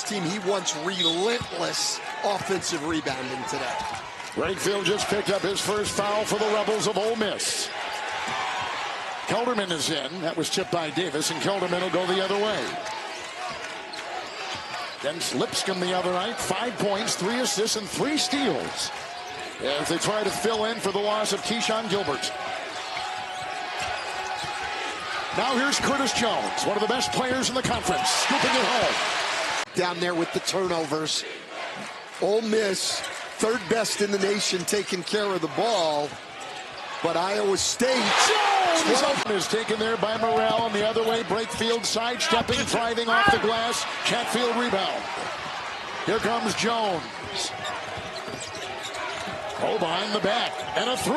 team, he wants relentless offensive rebounding today. Wakefield just picked up his first foul for the Rebels of Ole Miss. Kelderman is in. That was tipped by Davis, and Kelderman will go the other way. Then Lipscomb the other night, 5 points, 3 assists, and 3 steals, as they try to fill in for the loss of Keyshawn Gilbert. Now here's Curtis Jones, one of the best players in the conference, scooping it home. Down there with the turnovers. Ole Miss, third best in the nation, taking care of the ball. But Iowa State. Jones is taken there by Morrell, and the other way, Brakefield sidestepping, driving off the glass. Chatfield rebound. Here comes Jones. Oh, behind the back, and a 3.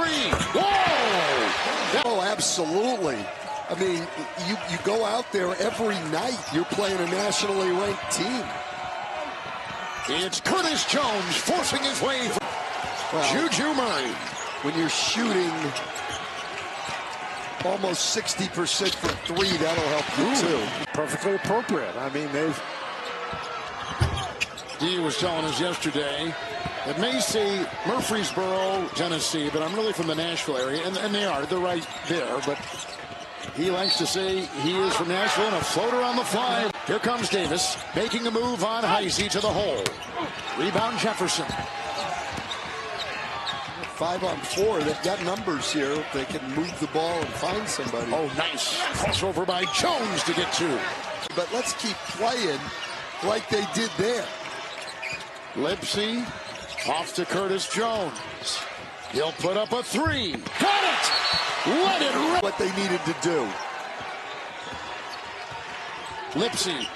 Whoa! Oh, absolutely. I mean, you go out there every night, you're playing a nationally ranked team. It's Curtis Jones forcing his way through. Juju Murray. When you're shooting almost 60% from 3, that'll help you too. Perfectly appropriate. I mean, Dee was telling us yesterday, it may say Murfreesboro, Tennessee, but I'm really from the Nashville area, and they're right there, but he likes to say he is from Nashville, and a floater on the fly. Here comes Davis, making a move on Heisey to the hole. Rebound Jefferson. 5-on-4, they've got numbers here. If they can move the ball and find somebody. Oh, nice crossover by Jones to get 2. But let's keep playing like they did there. Lipsy off to Curtis Jones. He'll put up a 3. Got it! Let it rip. What they needed to do. Lipsy.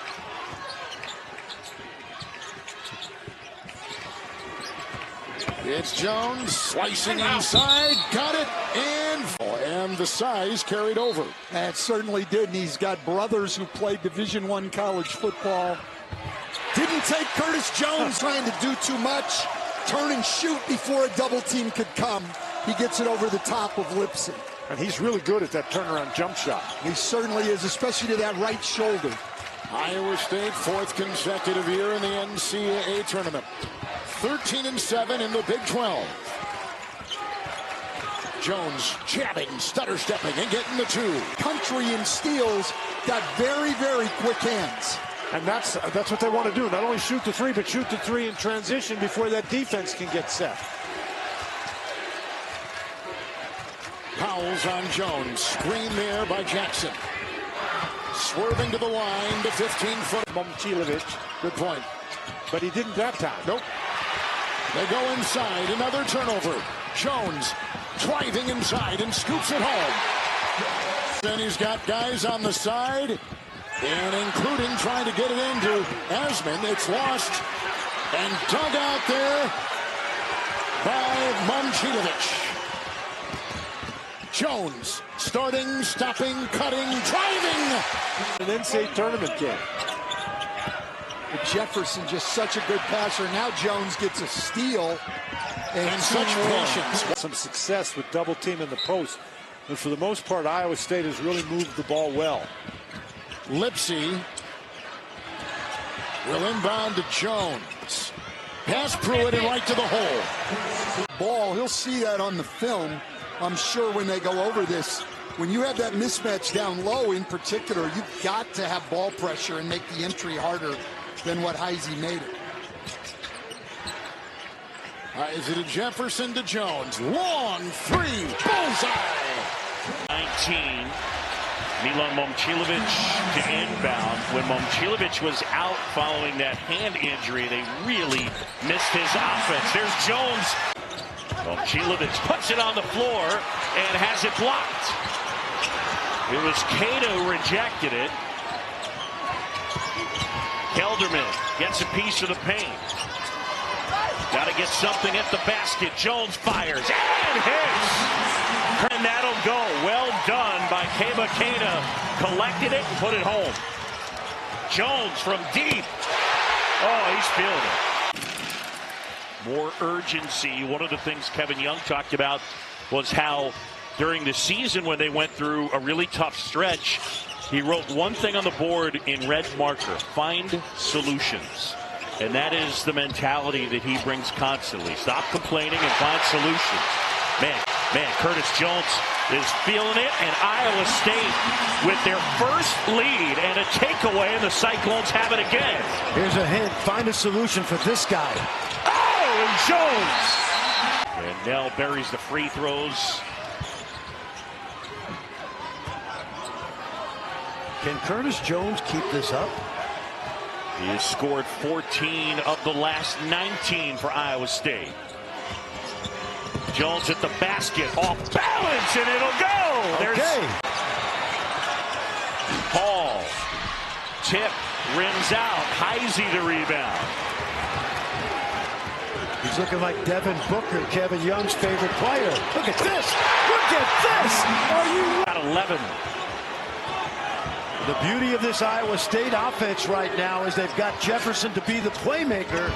It's Jones slicing inside, got it, and the size carried over. That certainly did, and he's got brothers who played Division I college football. Didn't take Curtis Jones trying to do too much. Turn and shoot before a double team could come. He gets it over the top of Lipsy. and he's really good at that turnaround jump shot. He certainly is, especially to that right shoulder. Iowa State, 4th consecutive year in the NCAA tournament. 13-7 in the Big 12. Jones jabbing, stutter stepping, and getting the 2. Country and steals, got very, very quick hands. And that's what they want to do. Not only shoot the 3, but shoot the 3 in transition before that defense can get set. Powell's on Jones. Screen there by Jackson. Swerving to the line to 15-foot. Momcilovic. Good point. But he didn't that time. Nope. They go inside. Another turnover. Jones driving inside and scoops it home. Then he's got guys on the side, and including trying to get it into Asman. It's lost and dug out there by Momcilovic. Jones starting, stopping, cutting, driving. An NCAA tournament game. Jefferson just such a good passer. Now Jones gets a steal and such patience. Some success with double team in the post. And for the most part, Iowa State has really moved the ball well. Lipsy will inbound to Jones. Pass Pruitt and right to the hole. Ball, he'll see that on the film. I'm sure when they go over this, when you have that mismatch down low in particular, you've got to have ball pressure and make the entry harder than what Heisey made it. Is it a Jefferson to Jones? Long 3. Bullseye. 19. Milan Momcilovic to inbound. When Momcilovic was out following that hand injury, they really missed his offense. There's Jones. Momcilovic puts it on the floor and has it blocked. It was Cato who rejected it. Kelderman gets a piece of the paint. Got to get something at the basket. Jones fires and hits. And that'll go. Well done by Keba Keita. Collected it and put it home. Jones from deep. Oh, he's feeling it. More urgency. One of the things Kevin Young talked about was how during the season when they went through a really tough stretch, He wrote one thing on the board in red marker: find solutions. And that is the mentality that he brings constantly. Stop complaining and find solutions. Man, Curtis Jones is feeling it, and Iowa State with their first lead and a takeaway, and the Cyclones have it again. Here's a hint. Find a solution for this guy. Oh, and Jones. And Nell buries the free throws. Can Curtis Jones keep this up? He has scored 14 of the last 19 for Iowa State. Jones at the basket, off balance, and it'll go. There's Paul. Tip, rims out. Heisey the rebound. He's looking like Devin Booker, Kevin Young's favorite player. Look at this. Look at this. Are you Got 11. The beauty of this Iowa State offense right now is they've got Jefferson to be the playmaker,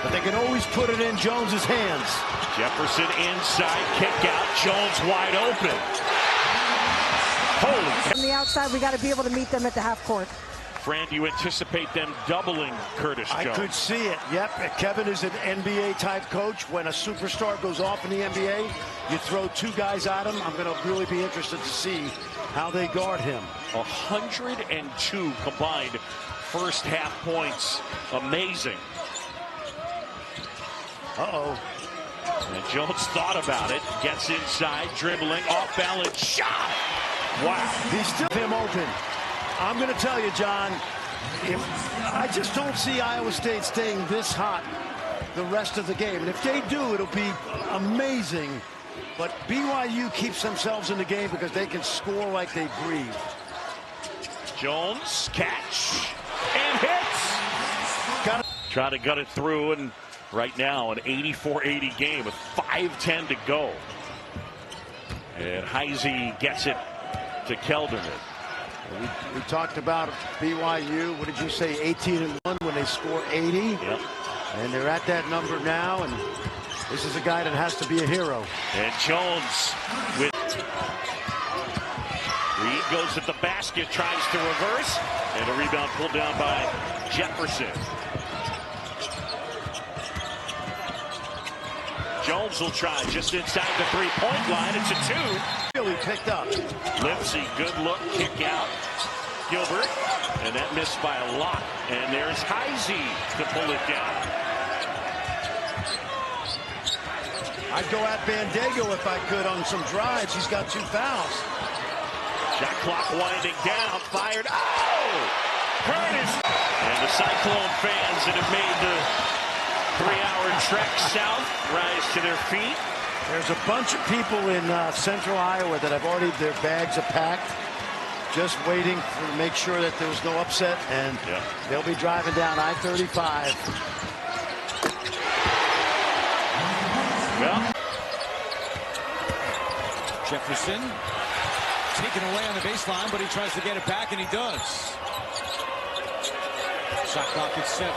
but they can always put it in Jones's hands. Jefferson inside, kick out. Jones wide open. Holy. From the outside, we got to be able to meet them at the half court. Fran, do you anticipate them doubling Curtis Jones? I could see it. Yep. Kevin is an NBA type coach. When a superstar goes off in the NBA, you throw two guys at him. I'm going to really be interested to see how they guard him. 102 combined first half points. Amazing. Uh-oh. And Jones thought about it. Gets inside, dribbling, off balance shot. Wow. He's still him open. I'm going to tell you, John, I just don't see Iowa State staying this hot the rest of the game. And if they do, it'll be amazing. But BYU keeps themselves in the game because they can score like they breathe. Jones, catch, and hits. Try to gut it through, and right now an 84-80 game with 5:10 to go. And Heisey gets it to Kelderman. We talked about BYU. What did you say? 18-1 when they score 80. Yep. And they're at that number now. And this is a guy that has to be a hero. And Jones with Reed goes at the basket, tries to reverse, and a rebound pulled down by Jefferson. Jones will try just inside the three-point line. It's a two. Really picked up. Lipsy, good look, kick out. Gilbert, and that missed by a lot. And there's Heisey to pull it down. I'd go at Bandego if I could on some drives. He's got 2 fouls. Shot clock winding down, fired. Oh! Curtis! And the Cyclone fans that have made the 3-hour trek south rise to their feet. There's a bunch of people in central Iowa that have already, their bags are packed, just waiting to make sure that there's no upset, and they'll be driving down I-35. Well, Jefferson taken away on the baseline, but he tries to get it back, and he does. Shot clock at 7.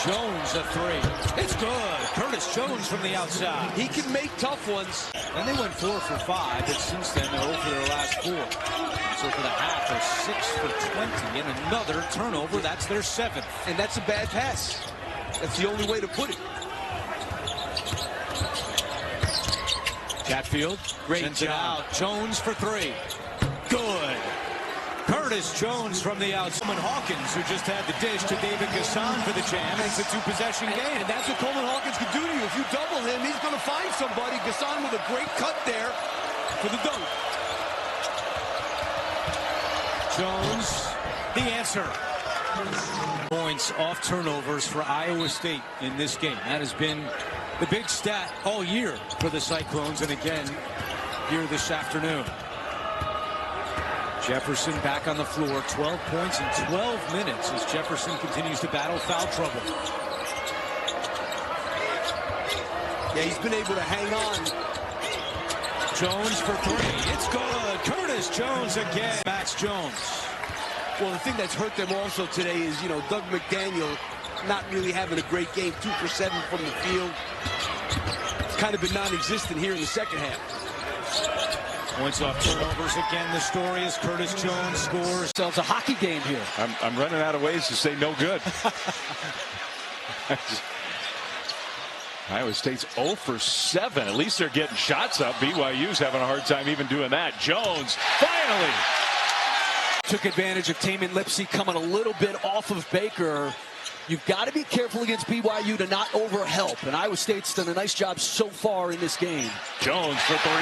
Jones a 3. It's good. Curtis Jones from the outside. He can make tough ones. And they went 4 for 5, but since then they're 0 for their last 4. So for the half, they're 6 for 20, and another turnover. That's their 7th. And that's a bad pass. That's the only way to put it. Chatfield, great job. Jones for 3. Good. Curtis Jones from the outside. Coleman Hawkins, who just had the dish to David Gasson for the jam. It's a 2-possession game. And that's what Coleman Hawkins can do to you. If you double him, he's going to find somebody. Gasson with a great cut there for the dunk. Jones, the answer. Points off turnovers for Iowa State in this game. That has been the big stat all year for the Cyclones, and again here this afternoon. Jefferson back on the floor, 12 points in 12 minutes as Jefferson continues to battle foul trouble. Yeah, he's been able to hang on. Jones for 3. It's good. Curtis Jones again. Max Jones. Well, the thing that's hurt them also today is, you know, Doug McDaniel not really having a great game. 2 for 7 from the field. It's kind of been non-existent here in the second half. Points off turnovers again. The story is Curtis Jones scores. So it's a hockey game here. I'm running out of ways to say no good. Iowa State's 0 for 7. At least they're getting shots up. BYU's having a hard time even doing that. Jones finally took advantage of Tamin Lipsey coming a little bit off of Baker. You've got to be careful against BYU to not overhelp. And Iowa State's done a nice job so far in this game. Jones for 3.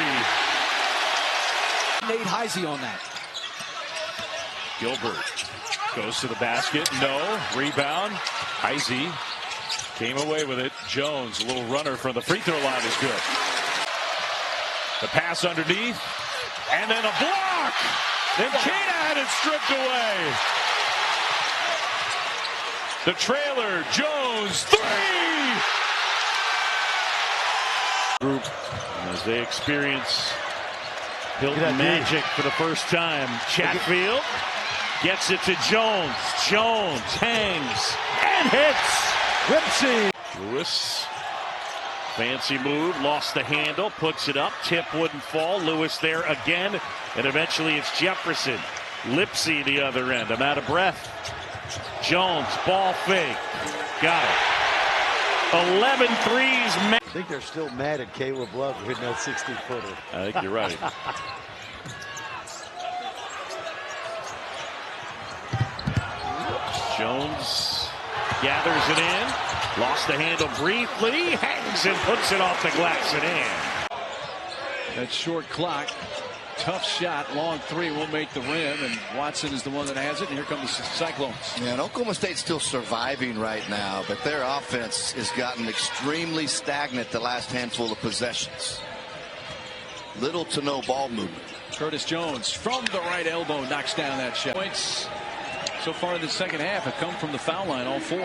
Nate Heisey on that. Gilbert goes to the basket. No. Rebound. Heisey came away with it. Jones, a little runner from the free throw line is good. The pass underneath. And then a block. Then Kana had it stripped away. The trailer, Jones, 3! Group as they experience Hilton magic for the first time. Chatfield gets it to Jones. Jones hangs and hits. Lipsey. Lewis, fancy move, lost the handle, puts it up. Tip wouldn't fall. Lewis there again, and eventually it's Jefferson. Lipsey the other end. I'm out of breath. Jones, ball fake. Got it. 11 threes. I think they're still mad at Caleb Love for hitting that 60-footer. I think you're right. Jones gathers it in. Lost the handle briefly. Hangs and puts it off the glass and in. That short clock. Tough shot, long 3 won't make the rim, and Watson is the one that has it, and here come the Cyclones. Yeah, and Oklahoma State's still surviving right now, but their offense has gotten extremely stagnant the last handful of possessions. Little to no ball movement. Curtis Jones from the right elbow knocks down that shot. Points so far in the second half have come from the foul line, all 4.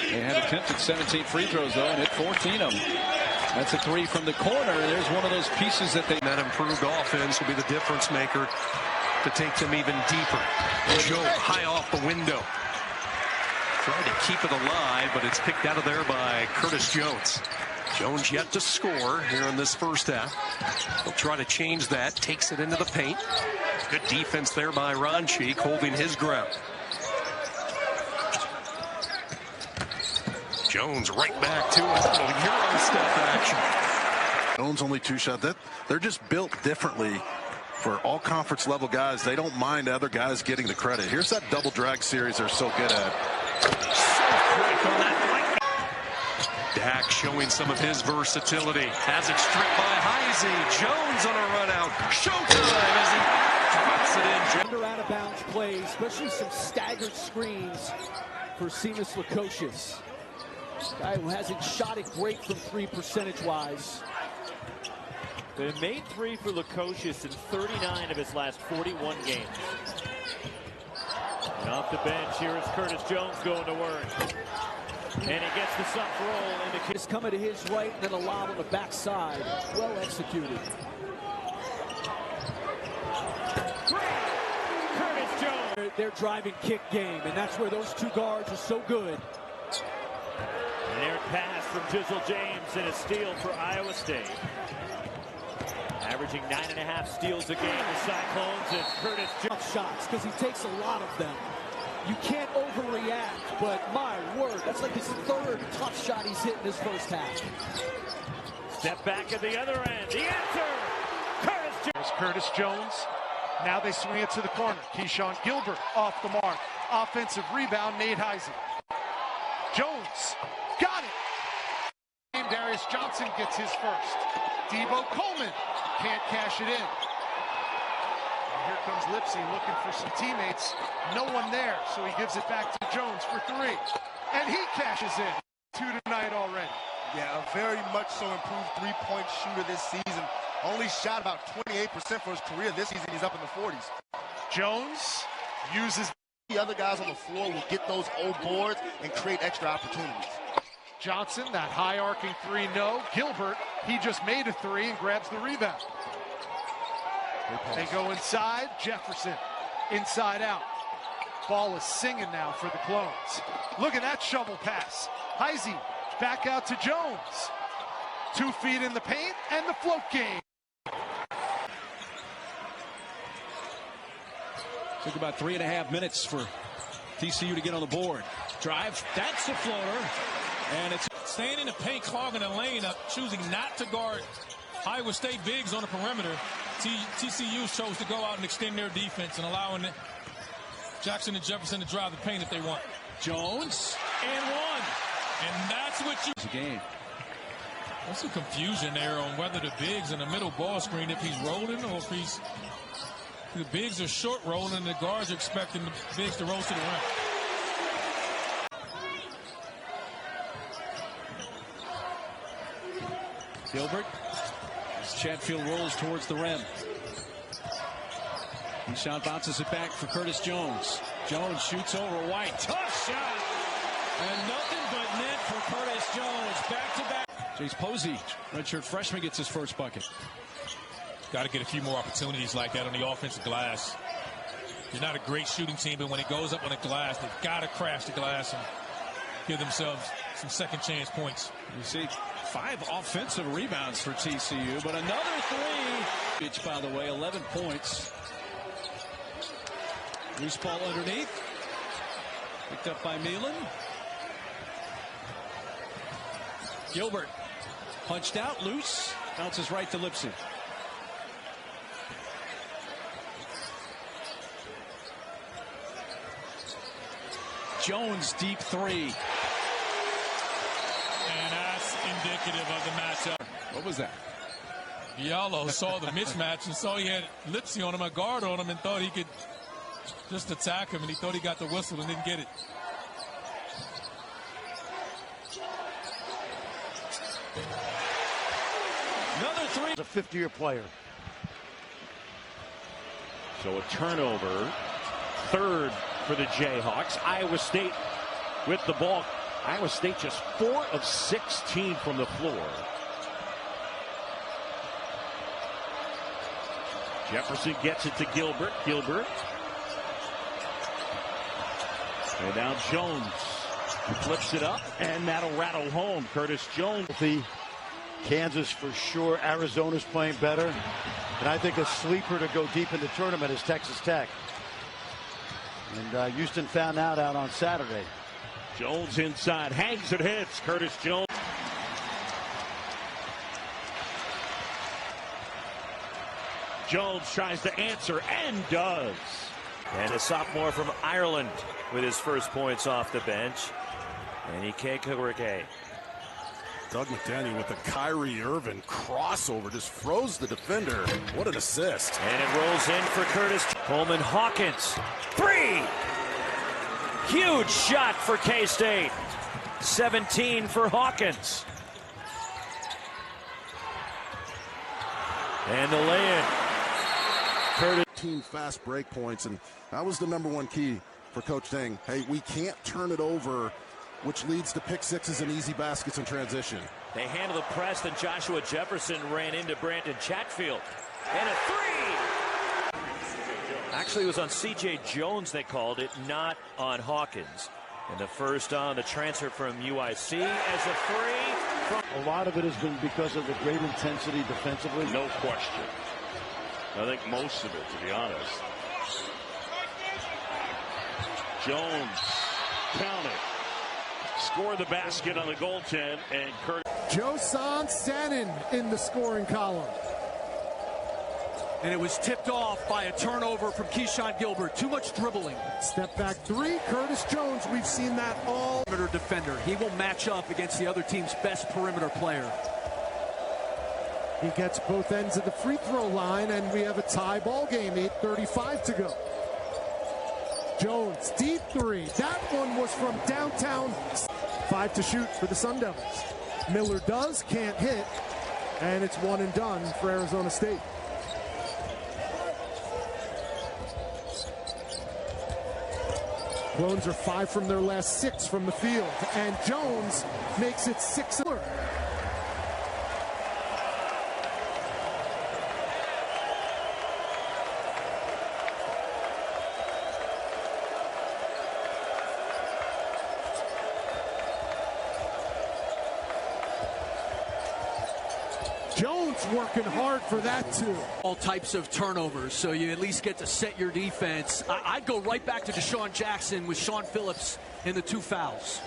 They have attempted 17 free throws, though, and hit 14 of them. That's a 3 from the corner, and there's one of those pieces that they... That improved offense will be the difference maker to take them even deeper. Joe high off the window. Trying to keep it alive, but it's picked out of there by Curtis Jones. Jones yet to score here in this first half. He'll try to change that. Takes it into the paint. Good defense there by Ron Cheek, holding his ground. Jones right back to it. Euro step action. Jones only 2 shots. They're just built differently for all conference level guys. They don't mind other guys getting the credit. Here's that double drag series they're so good at. So quick on that. Dak showing some of his versatility. Has it stripped by Heisey. Jones on a run out. Showtime as he drops it in. Under out of bounds plays, especially some staggered screens for Seamus Lukosius. Guy who hasn't shot it great from 3 percentage-wise. They made 3 for Lukosius in 39 of his last 41 games. And off the bench, here is Curtis Jones going to work. And he gets the soft roll. And It's coming to his right, and then a lob on the backside. Well executed. Curtis Jones. Their driving kick game, and that's where those 2 guards are so good. An air pass from Jizzle James and a steal for Iowa State. Averaging 9.5 steals a game, the Cyclones, and Curtis Jones. Shots, because he takes a lot of them. You can't overreact, but my word, that's like his 3rd tough shot he's hit in his first half. Step back at the other end. The answer, Curtis Jones. There's Curtis Jones. Now they swing it to the corner. Keyshawn Gilbert off the mark. Offensive rebound, Nate Heisey. Jones got it. Darius Johnson gets his first. Debo Coleman can't cash it in. And here comes Lipsey looking for some teammates. No one there, so he gives it back to Jones for 3. And he cashes in. 2 tonight already. Yeah, a very much so improved 3-point shooter this season. Only shot about 28% for his career this season. He's up in the 40s. Jones uses... The other guys on the floor will get those old boards and create extra opportunities. Johnson, that high arcing 3, no. Gilbert, he just made a 3 and grabs the rebound. They go inside. Jefferson, inside out. Ball is singing now for the Clones. Look at that shovel pass. Heisey back out to Jones. 2 feet in the paint and the float game. Took about 3.5 minutes for TCU to get on the board. Drive, that's the floater. And it's staying in the paint, clogging the lane up, choosing not to guard Iowa State bigs on the perimeter. TCU chose to go out and extend their defense and allowing Jackson and Jefferson to drive the paint if they want. Jones and one. And that's what you... It's a game. There's some confusion there on whether the bigs in the middle ball screen, if he's rolling or if he's... The bigs are short rolling and the guards are expecting the bigs to roll to the rim. Gilbert, as Chatfield rolls towards the rim. Keyshawn bounces it back for Curtis Jones. Jones shoots over White. Tough shot. And nothing but net for Curtis Jones. Back-to-back. Jace Posey, redshirt freshman, gets his first bucket. Got to get a few more opportunities like that on the offensive glass. You're not a great shooting team, but when it goes up on the glass, they've got to crash the glass and give themselves some second chance points. You see 5 offensive rebounds for TCU, but another 3. Bitch, by the way, 11 points. Loose ball underneath. Picked up by Milan. Gilbert punched out, loose. Bounces right to Lipsy. Jones deep 3. And that's indicative of the matchup. What was that? Diallo saw the mismatch and saw he had Lipsy on him, a guard on him, and thought he could just attack him, and he thought he got the whistle and didn't get it. Another 3. He's a 50-year player. So a turnover. 3rd for the Jayhawks. Iowa State with the ball. Iowa State just 4 of 16 from the floor. Jefferson gets it to Gilbert. Gilbert. And now Jones flips it up, and that'll rattle home. Curtis Jones. Kansas for sure. Arizona's playing better. And I think a sleeper to go deep in the tournament is Texas Tech. And Houston found out on Saturday. Jones inside, hangs and hits. Curtis Jones. Jones tries to answer and does. And a sophomore from Ireland with his first points off the bench. And Ike Kagurike. Doug McDaniel with the Kyrie Irving crossover just froze the defender. What an assist. And it rolls in for Curtis. Coleman Hawkins. 3! Huge shot for K-State. 17 for Hawkins. And the lay-in. Curtis. Team fast break points, and that was the #1 key for Coach Deng. Hey, we can't turn it over, which leads to pick sixes and easy baskets in transition. They handle the press, and Joshua Jefferson ran into Brandon Chatfield. And a 3! Actually, it was on C.J. Jones they called it, not on Hawkins. And the first on the transfer from UIC as a 3. A lot of it has been because of the great intensity defensively. No question. I think most of it, to be honest. Jones, count it. Scored the basket on the goaltend, and Curtis. Josan Sanin in the scoring column. And it was tipped off by a turnover from Keyshawn Gilbert. Too much dribbling. Step back 3, Curtis Jones. We've seen that all. Perimeter defender. He will match up against the other team's best perimeter player. He gets both ends of the free throw line, and we have a tie ball game. 8:35 to go. Jones, deep 3. That one was from downtown. 5 to shoot for the Sun Devils. Miller does, can't hit, and it's 1 and done for Arizona State. Clones are 5 from their last 6 from the field, and Jones makes it 6. Jones working hard for that too. All types of turnovers, so you at least get to set your defense. I'd go right back to Deshaun Jackson with Sean Phillips in the 2 fouls.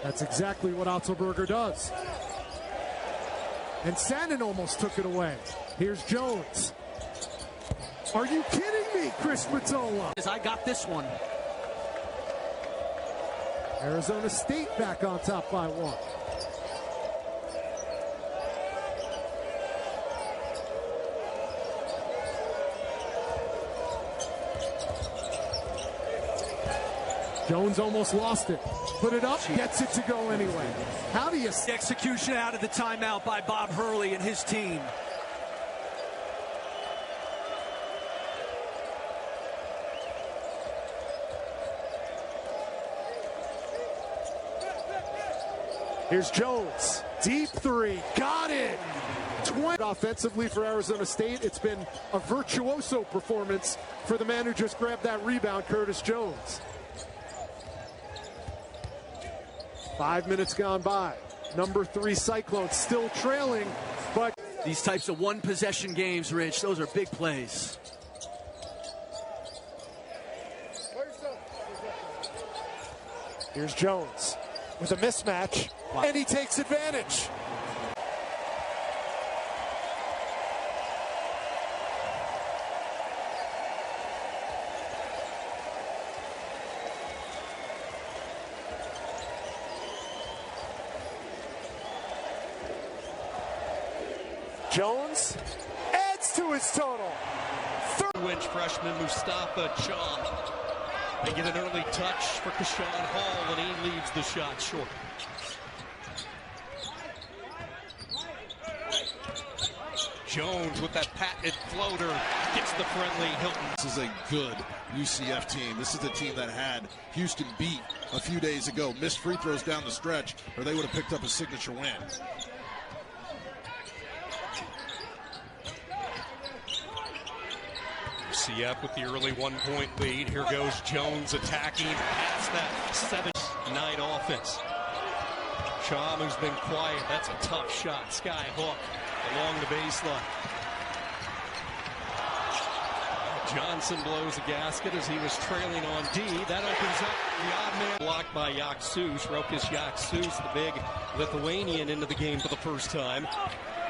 That's exactly what Otzelberger does. And Sandin almost took it away. Here's Jones. Are you kidding me, Chris Mazzola? I got this one. Arizona State back on top by 1. Jones almost lost it. Put it up, gets it to go anyway. How do you... Execution out of the timeout by Bob Hurley and his team. Here's Jones. Deep 3. Got it! 20 offensively for Arizona State. It's been a virtuoso performance for the man who just grabbed that rebound, Curtis Jones. 5 minutes gone by. Number 3 Cyclones still trailing, but these types of one-possession games, Rich, those are big plays. Here's Jones with a mismatch, and he takes advantage. Jones adds to his total. 2-inch freshman Mustafa Cham. They get an early touch for Keshawn Hall, and he leaves the shot short. Jones with that patented floater gets the friendly Hilton. This is a good UCF team. This is a team that had Houston beat a few days ago. Missed free throws down the stretch, or they would have picked up a signature win. UCF with the early 1-point lead. Here goes Jones attacking past that 7-night offense. Cham, who's been quiet, that's a tough shot. Sky hook along the baseline. Johnson blows a gasket as he was trailing on D. That opens up the odd man. Blocked by Yaksus. Rokas Yaksus, the big Lithuanian, into the game for the first time.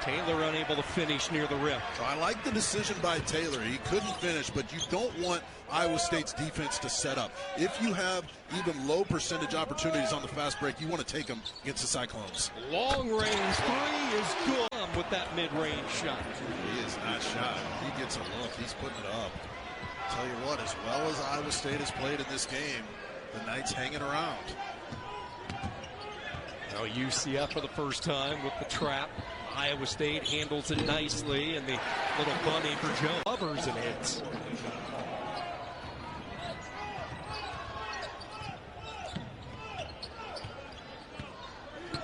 Taylor unable to finish near the rim. So I like the decision by Taylor. He couldn't finish, but you don't want Iowa State's defense to set up. If you have even low percentage opportunities on the fast break, you want to take them against the Cyclones. Long range 3 is good with that mid-range shot. He is not shy. He gets a look. He's putting it up. Tell you what, as well as Iowa State has played in this game, the Knights hanging around. Now UCF for the first time with the trap. Iowa State handles it nicely, and the little bunny for Joe covers and hits.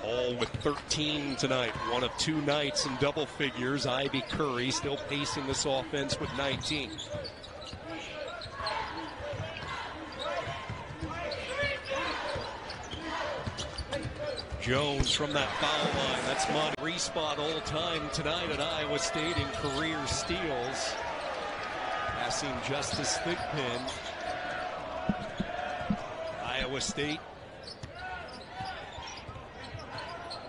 All with 13 tonight. One of 2 nights in double figures. Ivy Curry still pacing this offense with 19. Jones from that foul line. That's money. Respot all time tonight at Iowa State in career steals. Passing Justice Thigpen. Iowa State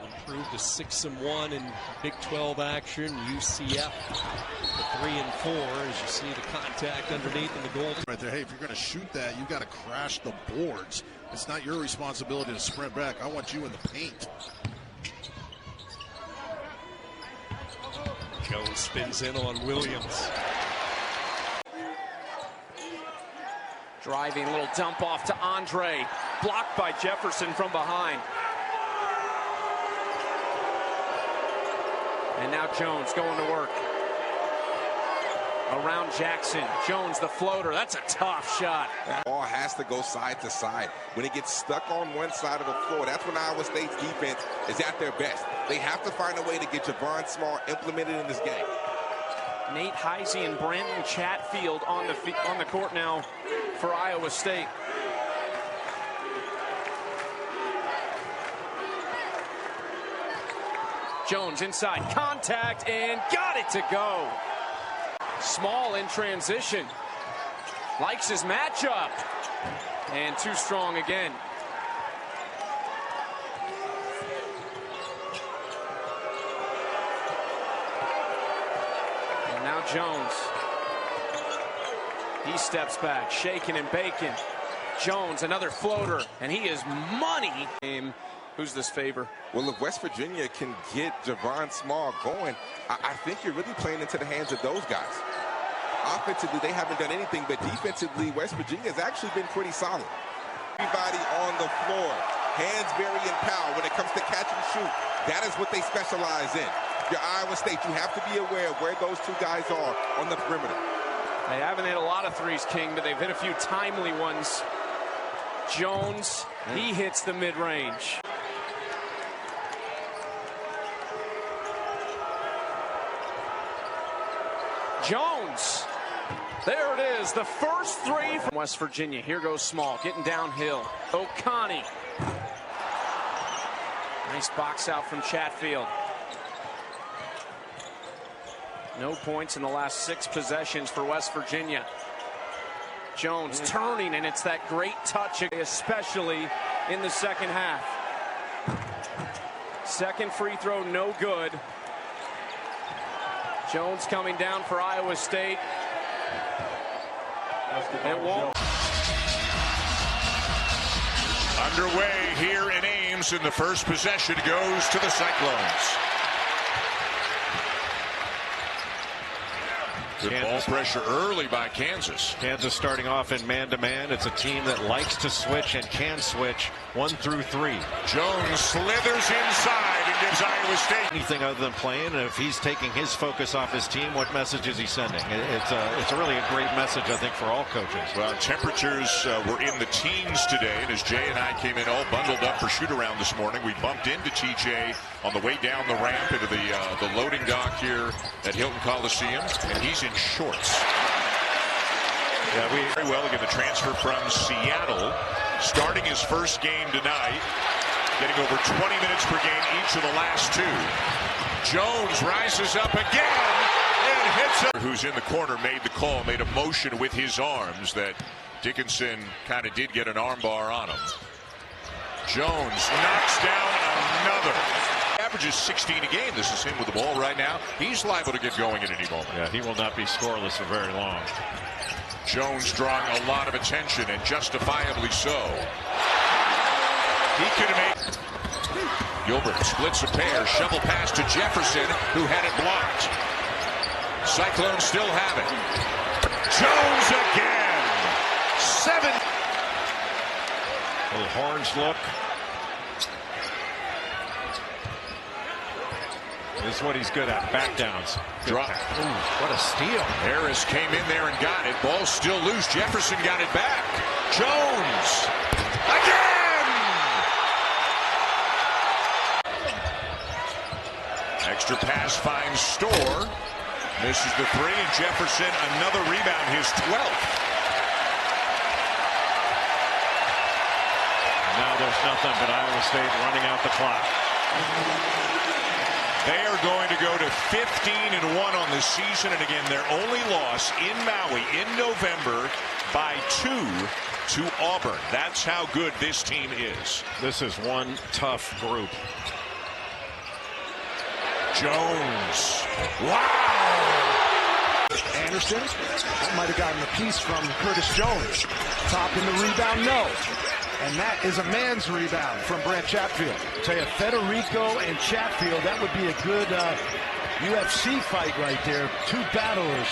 improved to 6-1 in Big 12 action. UCF 3-4 as you see the contact underneath in the goal. Right there. Hey, if you're going to shoot that, you've got to crash the boards. It's not your responsibility to sprint back. I want you in the paint. Jones spins in on Williams. Driving, little dump off to Andre. Blocked by Jefferson from behind. And now Jones going to work. Around Jackson. Jones, the floater. That's a tough shot. That ball has to go side to side. When it gets stuck on one side of the floor, that's when Iowa State's defense is at their best. They have to find a way to get Javon Small implemented in this game. Nate Heisey and Brandon Chatfield on the court now for Iowa State. Jones inside, contact, and got it to go. Small in transition. Likes his matchup. And too strong again. And now Jones. He steps back, shaking and baking. Jones, another floater, and he is money. Who's this favor? Well, if West Virginia can get Javon Small going, I think you're really playing into the hands of those guys. Offensively, they haven't done anything, but defensively, West Virginia has actually been pretty solid. Everybody on the floor, Hansberry and Powell, when it comes to catch and shoot, that is what they specialize in. Your Iowa State, you have to be aware of where those two guys are on the perimeter. They haven't hit a lot of threes, King, but they've hit a few timely ones. Jones, he hits the mid-range. Jones, there it is, the first three from West Virginia. Here goes Small, getting downhill. O'Connie. Nice box out from Chatfield. No points in the last 6 possessions for West Virginia. Jones turning, and it's that great touch, especially in the second half. Second free throw, no good. Jones coming down for Iowa State. It won't. Underway here in Ames, and the first possession goes to the Cyclones. Good ball pressure early by Kansas. Kansas starting off in man-to-man. It's a team that likes to switch and can switch 1 through 3. Jones slithers inside and gives Iowa State anything other than playing. And if he's taking his focus off his team, what message is he sending? It's really a great message, I think, for all coaches. Well, temperatures were in the teens today, and as Jay and I came in all bundled up for shoot-around this morning, we bumped into TJ on the way down the ramp into the loading dock here at Hilton Coliseum, and he's in shorts. Yeah, very well again. The transfer from Seattle, starting his first game tonight, getting over 20 minutes per game each of the last 2. Jones rises up again and hits it. Who's in the corner made the call, made a motion with his arms that Dickinson kind of did get an armbar on him. Jones knocks down another. Averages 16 a game. This is him with the ball right now. He's liable to get going at any moment. Yeah, he will not be scoreless for very long. Jones drawing a lot of attention, and justifiably so. He could have made. Gilbert splits a pair, shovel pass to Jefferson, who had it blocked. Cyclones still have it. Jones again. 7. Little horns look. This is what he's good at. Back downs. Drop. What a steal. Harris came in there and got it. Ball still loose. Jefferson got it back. Jones. Again! Extra pass finds Storr. Misses the 3, and Jefferson another rebound, his 12th. Now there's nothing but Iowa State running out the clock. They are going to go to 15-1 on the season, and again, their only loss in Maui in November by 2 to Auburn. That's how good this team is. This is one tough group. Jones. Wow! Anderson, that might have gotten a piece from Curtis Jones. Top in the rebound, no. And that is a man's rebound from Brant Chatfield. I'll tell you, Federico and Chatfield, that would be a good UFC fight right there. 2 battlers.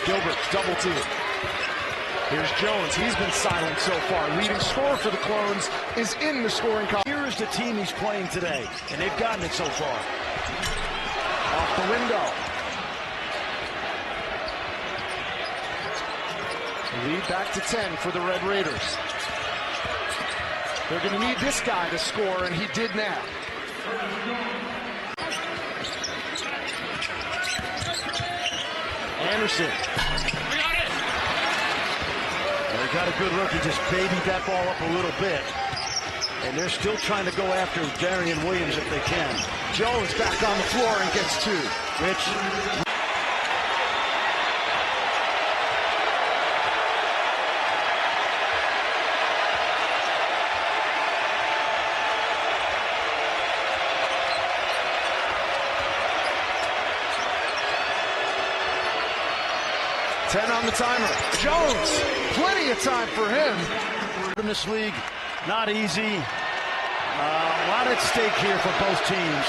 Gilbert, double team. Here's Jones. He's been silent so far. Leading scorer for the Clones is in the scoring column. Here is the team he's playing today, and they've gotten it so far. Off the window. Lead back to 10 for the Red Raiders. They're going to need this guy to score, and he did now. Anderson. Well, he got a good look. He just babied that ball up a little bit. And they're still trying to go after Darian Williams if they can. Jones back on the floor and gets two. Rich. 10 on the timer. Jones, plenty of time for him. In this league, not easy. A lot at stake here for both teams.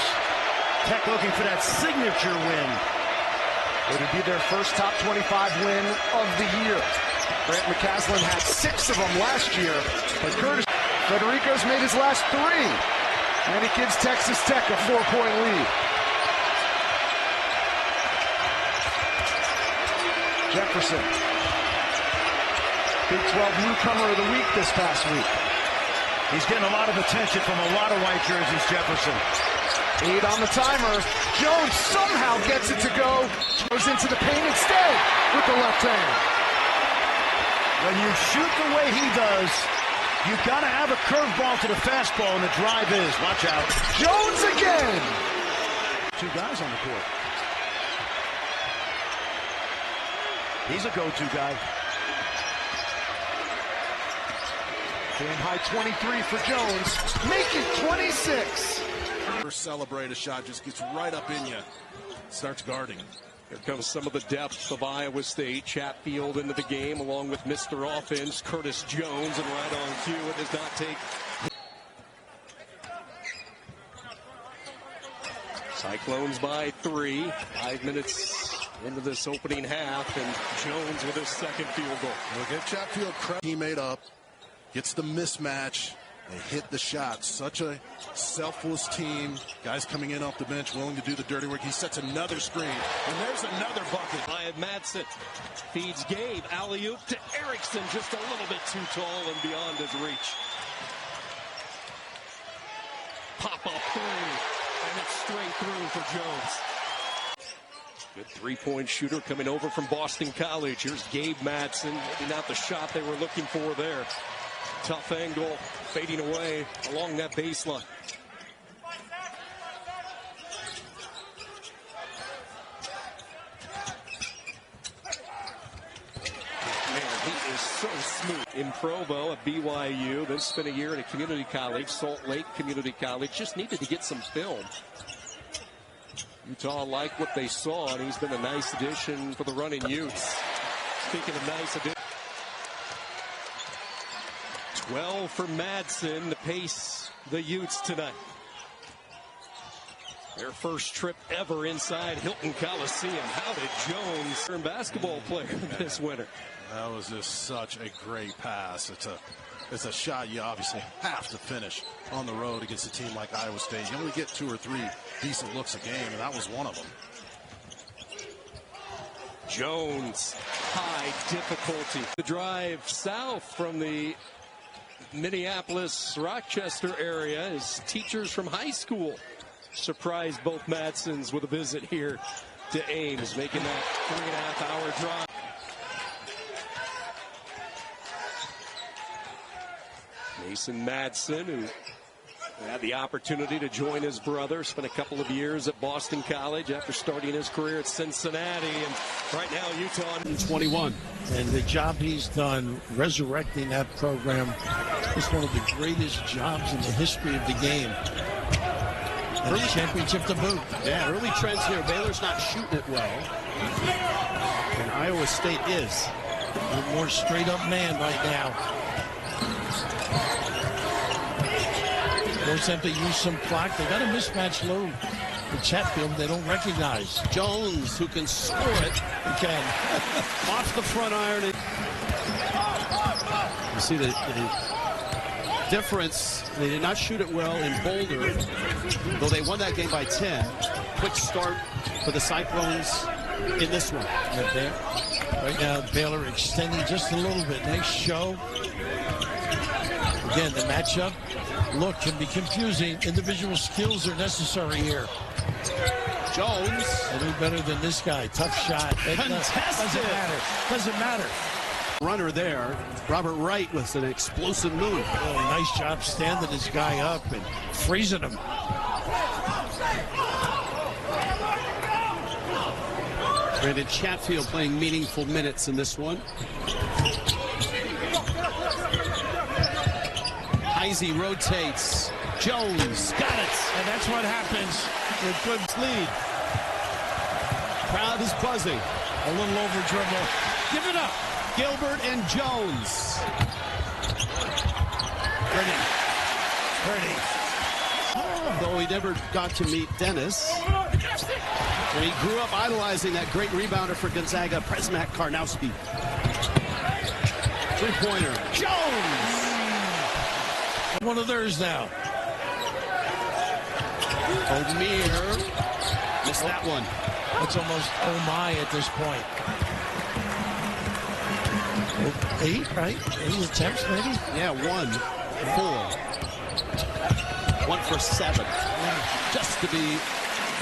Tech looking for that signature win. It would be their first top 25 win of the year. Grant McCaslin had 6 of them last year, but Federico's made his last 3. And he gives Texas Tech a 4-point lead. Jefferson, Big 12 newcomer of the week this past week. He's getting a lot of attention from a lot of white jerseys, Jefferson. 8 on the timer. Jones somehow gets it to go. Goes into the paint instead with the left hand. When you shoot the way he does, you've got to have a curveball to the fastball, and the drive is. Watch out. Jones again. 2 guys on the court. He's a go-to guy. Game high 23 for Jones. Make it 26. Celebrate a shot, just gets right up in you. Starts guarding. Here comes some of the depth of Iowa State. Chatfield into the game along with Mr. Offense, Curtis Jones, and right on cue, it does not take. Cyclones by 3. 5 minutes into this opening half, and Jones with his second field goal. We'll get Chatfield credit. He made up, gets the mismatch. They hit the shot. Such a selfless team. Guys coming in off the bench willing to do the dirty work. He sets another screen, and there's another bucket. Ryan Madsen feeds Gabe. Alley-oop to Erickson, just a little bit too tall and beyond his reach. Pop-up 3, and it's straight through for Jones. Good 3-point shooter coming over from Boston College. Here's Gabe Madsen. Maybe not the shot they were looking for there. Tough angle, fading away along that baseline. Man, he is so smooth. In Provo at BYU, then spent a year at a community college, Salt Lake Community College. Just needed to get some film. Utah liked what they saw, and he's been a nice addition for the running Utes. Speaking of nice addition. 12 for Madsen to pace the Utes tonight. Their first trip ever inside Hilton Coliseum. How did Jones turn basketball player this winter? That was just such a great pass. It's a shot you obviously have to finish on the road against a team like Iowa State. You only get 2 or 3 decent looks a game, and that was one of them. Jones, high difficulty. The drive south from the Minneapolis, Rochester area as teachers from high school surprised both Madsens with a visit here to Ames, making that 3.5-hour drive. Mason Madsen, who had the opportunity to join his brother, spent a couple of years at Boston College after starting his career at Cincinnati, and right now Utah 21. And the job he's done resurrecting that program is one of the greatest jobs in the history of the game. And early championship to boot. Yeah, early trends here. Baylor's not shooting it well, and Iowa State is. A more straight-up man right now. Force them to use some clock. They got a mismatch load. The Chatfield they don't recognize. Jones, who can score it, he can. Off the front iron. You see the difference. They did not shoot it well in Boulder, though they won that game by 10. Quick start for the Cyclones in this one. Right now, Baylor extending just a little bit. Nice show. Again, the matchup look can be confusing. Individual skills are necessary here. Jones. A little better than this guy. Tough shot. Contested. Doesn't matter. Doesn't matter. Runner there. Robert Wright with an explosive move. Oh, nice job standing this guy up and freezing him. Brandon Chatfield playing meaningful minutes in this one. Heisey rotates. Jones got it. And that's what happens with good lead. Crowd is buzzing. A little over dribble. Give it up. Gilbert and Jones. Pretty. Though he never got to meet Dennis. And he grew up idolizing that great rebounder for Gonzaga, Przemek Karnowski. Three-pointer. Jones! One of theirs now. O'Meara missed that one. That's almost oh my at this point. 8, right? 8 attempts, maybe? Yeah, 1, 4. 1 for 7. Just to be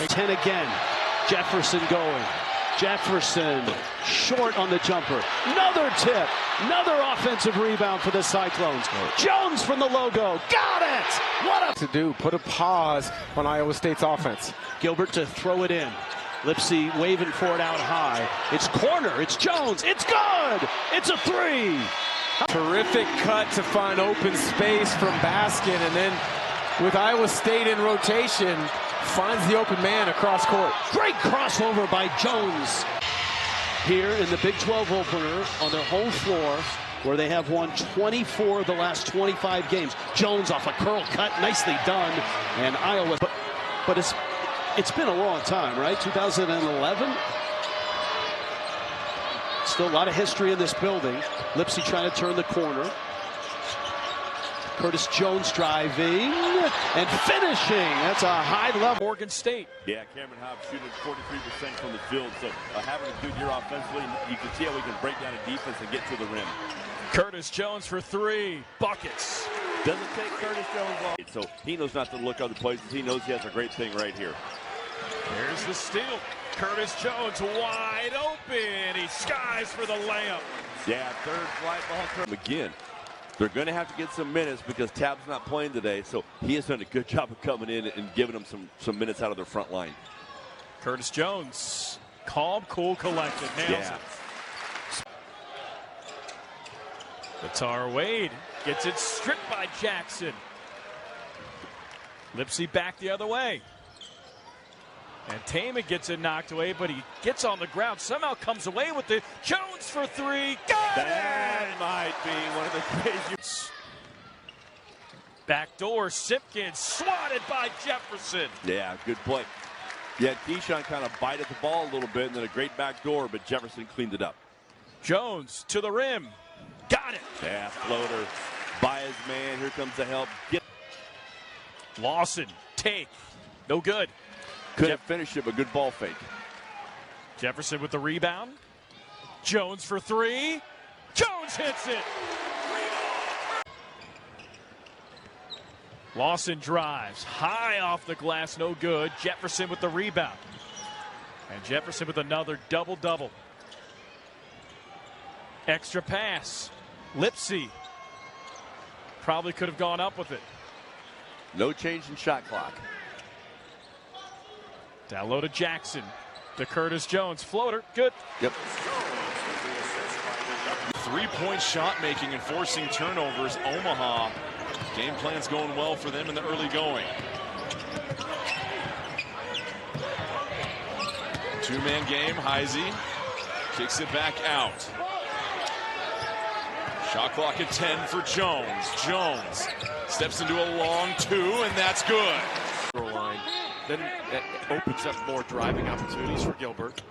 10 again. Jefferson going. Jefferson short on the jumper. Another tip. Another offensive rebound for the Cyclones. Jones from the logo. Got it! What a... to do. Put a pause on Iowa State's offense. Gilbert to throw it in. Lipsy waving for it out high. It's corner. It's Jones. It's good. It's a 3. Terrific cut to find open space from Baskin, and then with Iowa State in rotation, finds the open man across court. Great crossover by Jones. Here in the Big 12 opener on their home floor, where they have won 24 of the last 25 games. Jones off a curl cut, nicely done, and Iowa. But it's been a long time, right? 2011. Still a lot of history in this building. Lipsy trying to turn the corner. Curtis Jones driving and finishing. That's a high level. Oregon State. Yeah, Cameron Hobbs shooting 43% from the field. So having a good year offensively, you can see how we can break down a defense and get to the rim. Curtis Jones for 3 buckets. Doesn't take Curtis Jones long. So he knows not to look other places. He knows he has a great thing right here. Here's the steal. Curtis Jones wide open. He skies for the layup. Yeah, third flight ball again. They're going to have to get some minutes because Tab's not playing today, so he has done a good job of coming in and giving them some minutes out of their front line. Curtis Jones, calm, cool, collected, nails it. Batar Wade gets it stripped by Jackson. Lipsy back the other way. And Tama gets it knocked away, but he gets on the ground, somehow comes away with it. Jones for 3, got that might be one of the craziest. Backdoor, Simpkins swatted by Jefferson. Yeah, good play. Yeah, Keyshawn kind of bite at the ball a little bit, and then a great backdoor, but Jefferson cleaned it up. Jones to the rim, got it. Yeah, floater by his man. Here comes the help. Lawson, take, no good. Couldn't finish it, but good ball fake. Jefferson with the rebound. Jones for 3. Jones hits it. Lawson drives. High off the glass, no good. Jefferson with the rebound. And Jefferson with another double-double. Extra pass. Lipsy probably could have gone up with it. No change in shot clock. Down low to Jackson. To Curtis Jones. Floater. Good. Yep. 3-point shot making and forcing turnovers. Omaha. Game plan's going well for them in the early going. 2-man game. Heisey kicks it back out. Shot clock at 10 for Jones. Jones steps into a long 2, and that's good. Line. Then it opens up more driving opportunities for Gilbert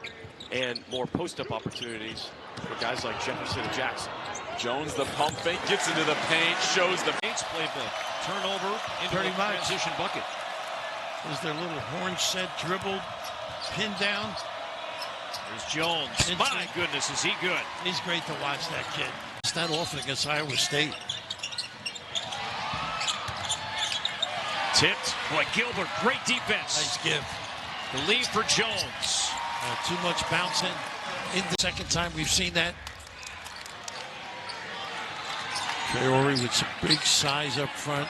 and more post-up opportunities for guys like Jefferson and Jackson. Jones, the pump fake, gets into the paint, shows the Saints played the turnover into Pretty a much. transition bucket. There's their little horn set dribbled, pinned down. There's Jones. My goodness, is he good? He's great to watch, that kid. It's not often against Iowa State. Tipped. Boy, Gilbert, great defense. Nice give. The lead for Jones. Too much bouncing. In the second time we've seen that. Traore with some big size up front.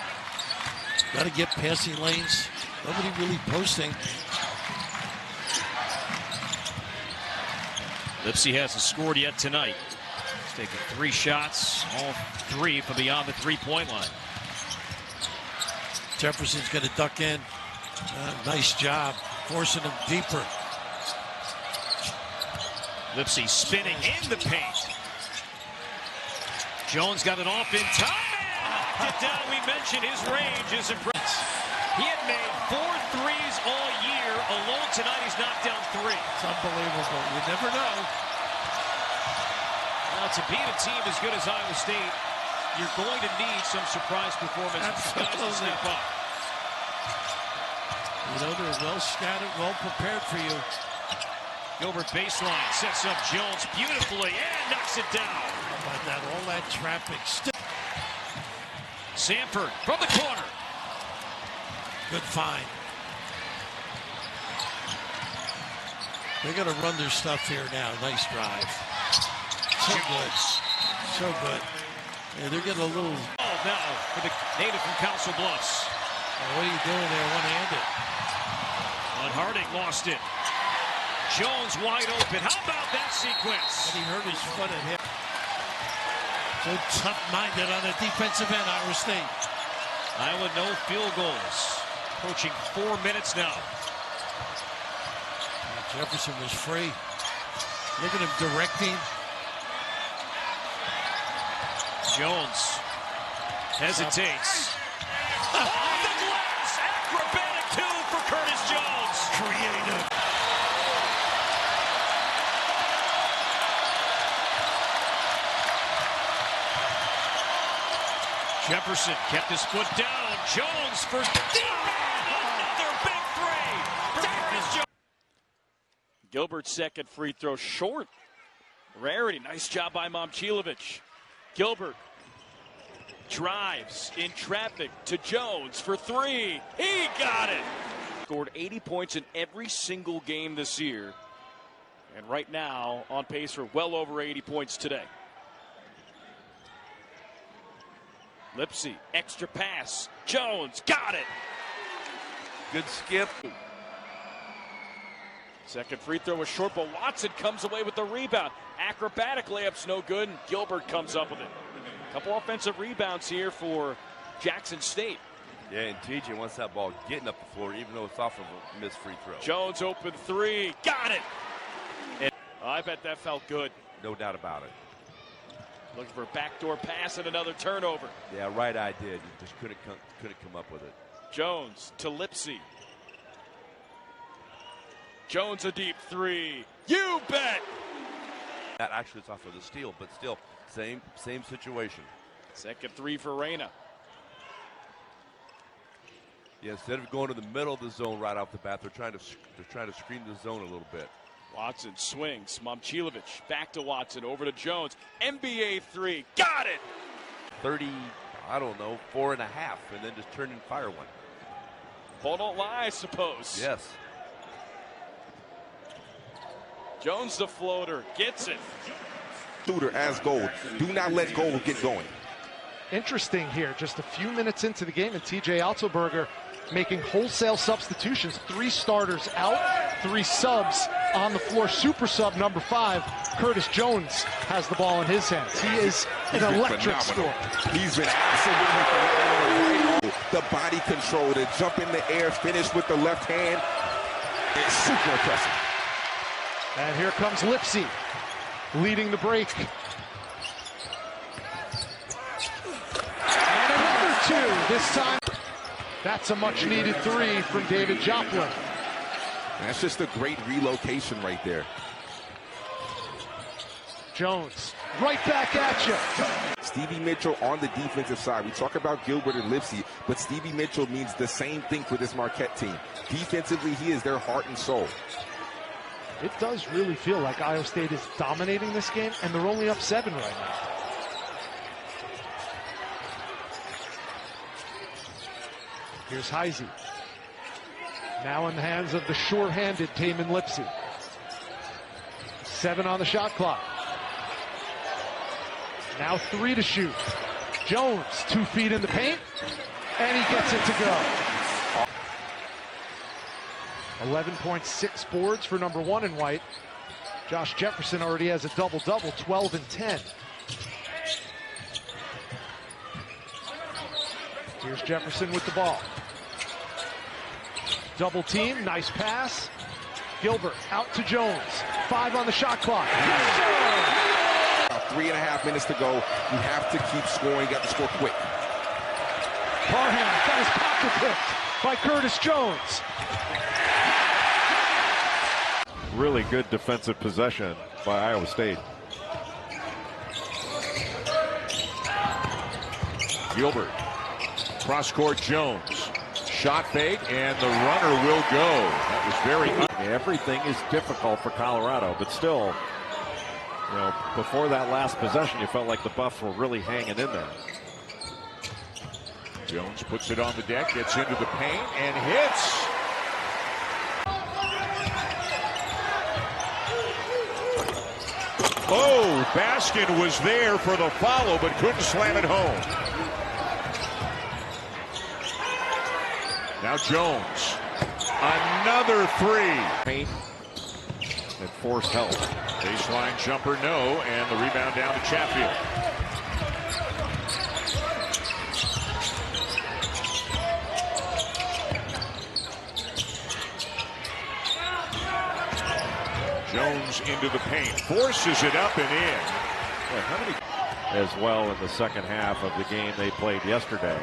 Got to get passing lanes. Nobody really posting. Lipsy hasn't scored yet tonight. He's taken 3 shots, all 3 from beyond the three-point line. Jefferson's going to duck in. Nice job, forcing him deeper. Lipsy spinning in the paint. Jones got it off in time and knocked it down. We mentioned his range is impressive. He had made 4 threes all year. Alone tonight, he's knocked down 3. It's unbelievable. You never know. Now, to beat a team as good as Iowa State, you're going to need some surprise performance. Absolutely. To step up. You know, they're well scattered, well prepared for you. Gilbert baseline, sets up Jones beautifully and knocks it down. How about that? All that traffic. Samford from the corner. Good find. They're going to run their stuff here now. Nice drive. So good. So good. Yeah, they're getting a little... Oh, now for the native from Council Bluffs. What are you doing there one-handed? And Harding lost it. Jones wide open. How about that sequence? And he hurt his foot and hit. So tough-minded on the defensive end, Iowa State. Iowa no field goals. Approaching 4 minutes now. Jefferson was free. Look at him directing. Jones hesitates. Off the glass! Acrobatic 2 for Curtis Jones. Creative. Jefferson kept his foot down. Jones for another big 3. Curtis Jones. Gilbert's second free throw short. Rarity. Nice job by Momcilovic. Gilbert drives in traffic to Jones for 3. He got it. Scored 80 points in every single game this year. And right now on pace for well over 80 points today. Lipsy, extra pass. Jones got it. Good skip. Second free throw was short, but Watson comes away with the rebound. Acrobatic layup's no good, and Gilbert comes up with it. A couple offensive rebounds here for Jackson State. Yeah, and TJ wants that ball getting up the floor, even though it's off of a missed free throw. Jones open 3. Got it. And I bet that felt good. No doubt about it. Looking for a backdoor pass and another turnover. Yeah, right eye did. He just couldn't come up with it. Jones to Lipsy. Jones a deep 3. You bet. That actually is off of the steal, but still, same situation. Second 3 for Reyna. Yeah, instead of going to the middle of the zone right off the bat, they're trying to screen the zone a little bit. Watson swings. Momcilovic back to Watson, over to Jones. NBA 3. Got it. 30, I don't know, 4.5, and then just turn and fire one. Ball don't lie, I suppose. Yes. Jones the floater, gets it. Shooter as gold. Do not let gold get going. Interesting here, just a few minutes into the game, and TJ Altenberger making wholesale substitutions. 3 starters out, 3 subs on the floor. Super sub number 5, Curtis Jones, has the ball in his hands. He is an electric scorer. He's been absolutely phenomenal. The body control, the jump in the air, finish with the left hand. It's super impressive. And here comes Lipsy, leading the break. And another 2, this time. That's a much-needed 3 from David Joplin. That's just a great relocation right there. Jones, right back at you. Stevie Mitchell on the defensive side. We talk about Gilbert and Lipsy, but Stevie Mitchell means the same thing for this Marquette team. Defensively, he is their heart and soul. It does really feel like Iowa State is dominating this game, and they're only up 7 right now. Here's Heisey. Now in the hands of the sure-handed Tamin Lipsy. 7 on the shot clock. Now 3 to shoot. Jones, 2 feet in the paint, and he gets it to go. 11.6 boards for number 1 in white. Josh Jefferson already has a double-double, 12 and 10. Here's Jefferson with the ball. Double team, nice pass. Gilbert out to Jones. 5 on the shot clock. Yes, sir! About 3.5 minutes to go. You have to keep scoring. You have to score quick. Parham got his pocket picked by Curtis Jones. Really good defensive possession by Iowa State. Gilbert, cross-court Jones, shot fake, and the runner will go. That was very. Everything is difficult for Colorado, but still, you know, before that last possession, you felt like the Buffs were really hanging in there. Jones puts it on the deck, gets into the paint, and hits. Oh, Baskin was there for the follow, but couldn't slam it home. Now Jones, another 3. Paint and force help. Baseline jumper, no, and the rebound down to Chatfield. Jones into the paint, forces it up and in. Boy, how many as well in the second half of the game they played yesterday.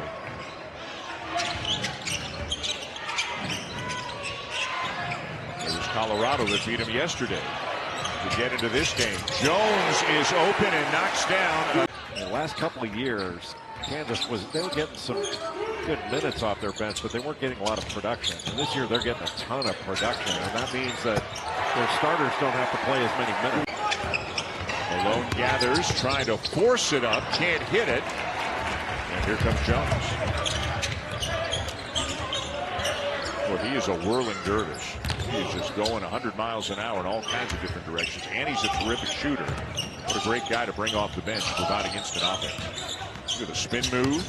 It was Colorado that beat him yesterday to get into this game. Jones is open and knocks down. In the last couple of years, Kansas they were getting some good minutes off their bench, but they weren't getting a lot of production. And this year they're getting a ton of production, and that means that their starters don't have to play as many minutes. Malone gathers, trying to force it up, can't hit it. And here comes Jones. Well, he is a whirling dervish. He is just going 100 miles an hour in all kinds of different directions, and he's a terrific shooter. What a great guy to bring off the bench, providing instant offense. Look at the spin move.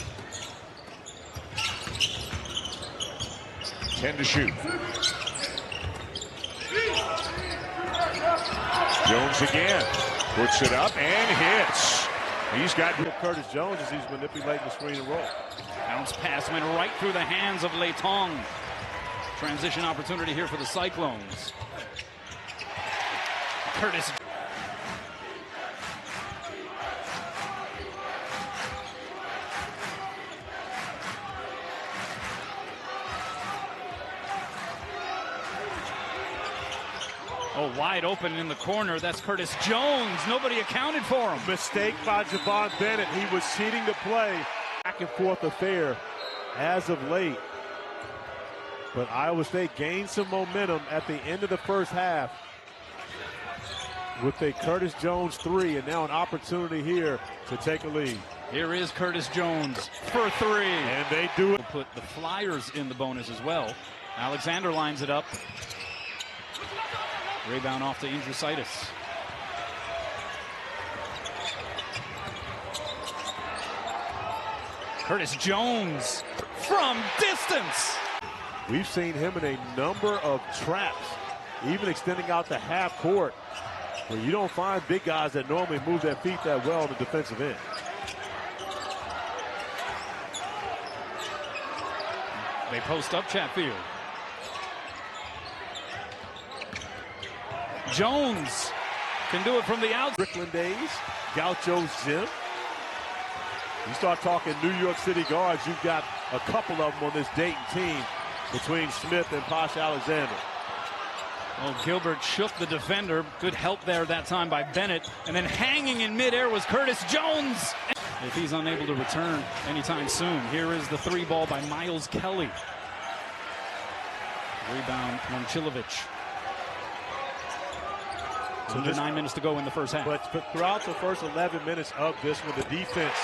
10 to shoot. Jones again. Puts it up and hits. He's got Curtis Jones as he's manipulating the screen and roll. Bounce pass went right through the hands of Leitong. Transition opportunity here for the Cyclones. Curtis. Oh, wide open in the corner. That's Curtis Jones. Nobody accounted for him. Mistake by Javon Bennett. He was cheating the play. Back and forth affair as of late. But Iowa State gained some momentum at the end of the first half with a Curtis Jones 3, and now an opportunity here to take a lead. Here is Curtis Jones for 3. And they do it. We'll put the Flyers in the bonus as well. Alexander lines it up. Rebound off to Indrusitis. Curtis Jones from distance. We've seen him in a number of traps, even extending out to half court, where you don't find big guys that normally move their feet that well on the defensive end. They post up Chatfield. Jones can do it from the outside. Strickland days, Gaucho's gym. You start talking New York City guards, you've got a couple of them on this Dayton team between Smith and Posh Alexander. Oh, Gilbert shook the defender. Good help there that time by Bennett. And then hanging in midair was Curtis Jones. If he's unable to return anytime soon, here is the 3 ball by Miles Kelly. Rebound from Chilovich. So under 9 minutes to go in the first half. But throughout the first 11 minutes of this one, the defense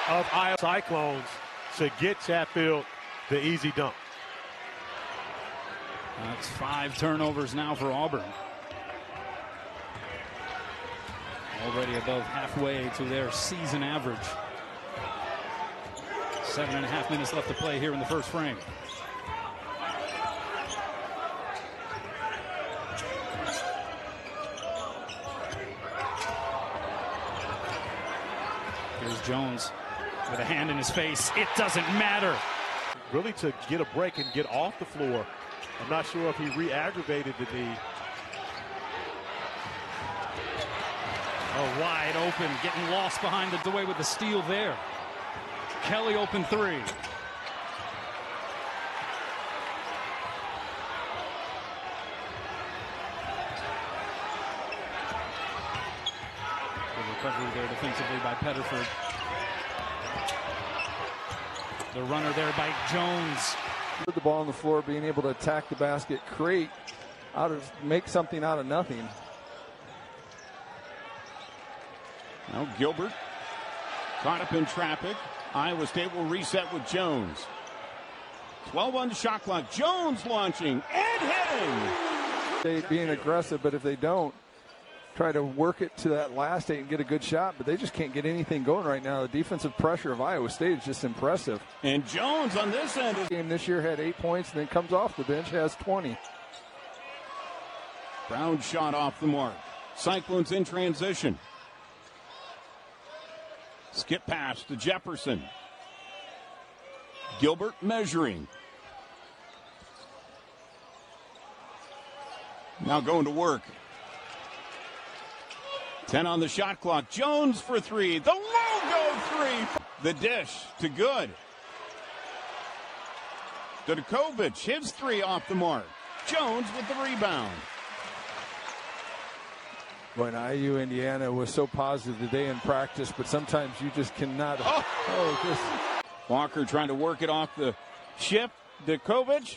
of Iowa Cyclones to get Chatfield the easy dunk. That's 5 turnovers now for Auburn. Already above halfway to their season average. 7.5 minutes left to play here in the first frame. Here's Jones with a hand in his face. It doesn't matter. Really to get a break and get off the floor. I'm not sure if he re-aggravated the knee. Oh, wide open, getting lost behind the way with the steal there. Kelly open three. Good recovery there defensively by Pettiford. The runner there by Jones. With the ball on the floor, being able to attack the basket, make something out of nothing. Now Gilbert caught up in traffic. Iowa State will reset with Jones. 12 on the shot clock. Jones launching and hitting. They being aggressive, but if they don't, try to work it to that last 8 and get a good shot, but they just can't get anything going right now. The defensive pressure of Iowa State is just impressive. And Jones on this end. Game this year had 8 points and then comes off the bench, has 20. Brown shot off the mark. Cyclones in transition. Skip pass to Jefferson. Gilbert measuring. Now going to work. 10 on the shot clock. Jones for three. The logo three. The dish to Good. Dudikovic, his three off the mark. Jones with the rebound. Boy, and IU Indiana was so positive today in practice, but sometimes you just cannot. Walker trying to work it off the shift. Dudikovic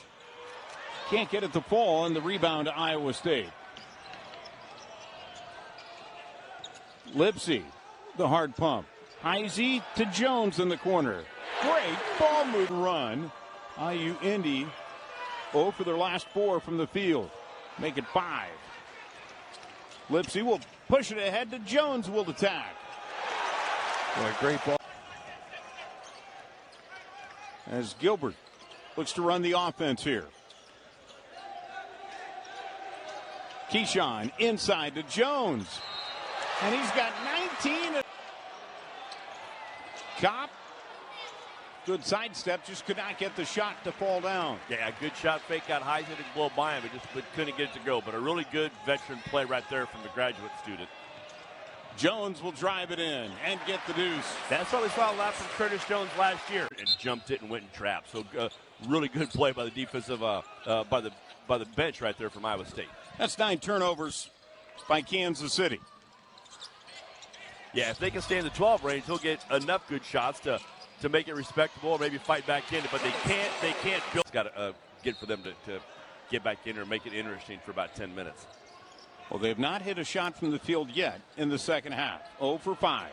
can't get it to fall, and the rebound to Iowa State. Lipsy, the hard pump. Heisey to Jones in the corner. Great ball move run. IU Indy 0 for their last 4 from the field. Make it 5. Lipsy will push it ahead to Jones, will attack. Boy, great ball. As Gilbert looks to run the offense here. Keyshawn inside to Jones. And he's got 19. Kopp. Good sidestep, just could not get the shot to fall down. Yeah, good shot fake, got Heisey to blow by him, but couldn't get it to go. But a really good veteran play right there from the graduate student. Jones will drive it in and get the deuce. That's what we saw a lot from Curtis Jones last year. And jumped it and went and trapped. So really good play by the defensive, by the bench right there from Iowa State. That's 9 turnovers by Kansas City. Yeah, if they can stay in the 12 range, they'll get enough good shots to make it respectable or maybe fight back in. But they can't build. It's got to get for them to get back in or make it interesting for about 10 minutes. Well, they have not hit a shot from the field yet in the second half. 0 for 5.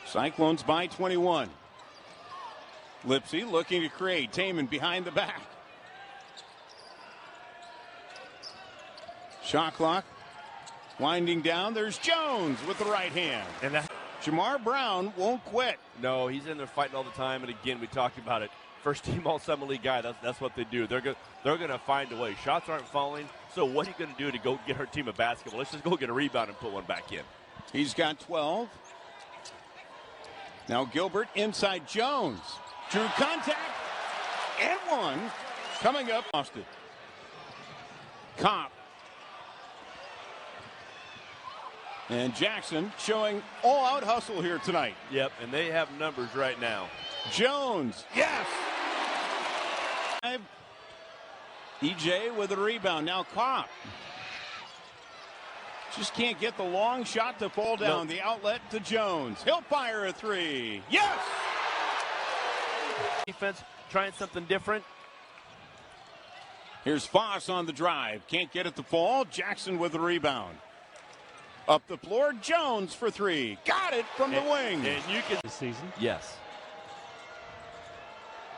Cyclones by 21. Lipsy looking to create. Taman behind the back. Shot clock winding down. There's Jones with the right hand. And Jamar Brown won't quit. No, he's in there fighting all the time. And again, we talked about it. First team All-Summer League guy, that's what they do. They're going to find a way. Shots aren't falling, so what are you going to do to go get our team a basketball? Let's just go get a rebound and put one back in. He's got 12. Now Gilbert inside Jones. Drew contact and one. Coming up, Austin. Kopp. And Jackson showing all-out hustle here tonight. Yep, and they have numbers right now. Jones, yes! EJ with a rebound. Now Kopp. Just can't get the long shot to fall down. The outlet to Jones. He'll fire a three. Yes! Defense trying something different. Here's Foss on the drive. Can't get it to fall. Jackson with the rebound. Up the floor, Jones for three. Got it from the wing. And you can this season. Yes.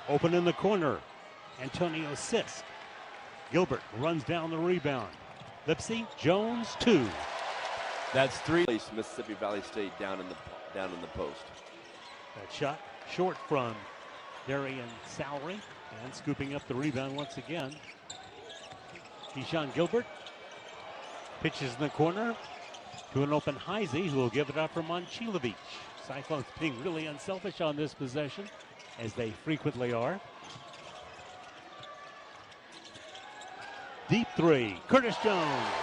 Open in the corner. Antonio Sisk. Gilbert runs down the rebound. Lipsy, Jones, 2. That's 3. Mississippi Valley State down in the post. That shot short from Darian Salary, and scooping up the rebound once again. Keyshawn Gilbert pitches in the corner to an open Heisey, who will give it up for Momcilovic. Cyclones being really unselfish on this possession, as they frequently are. Deep three, Curtis Jones.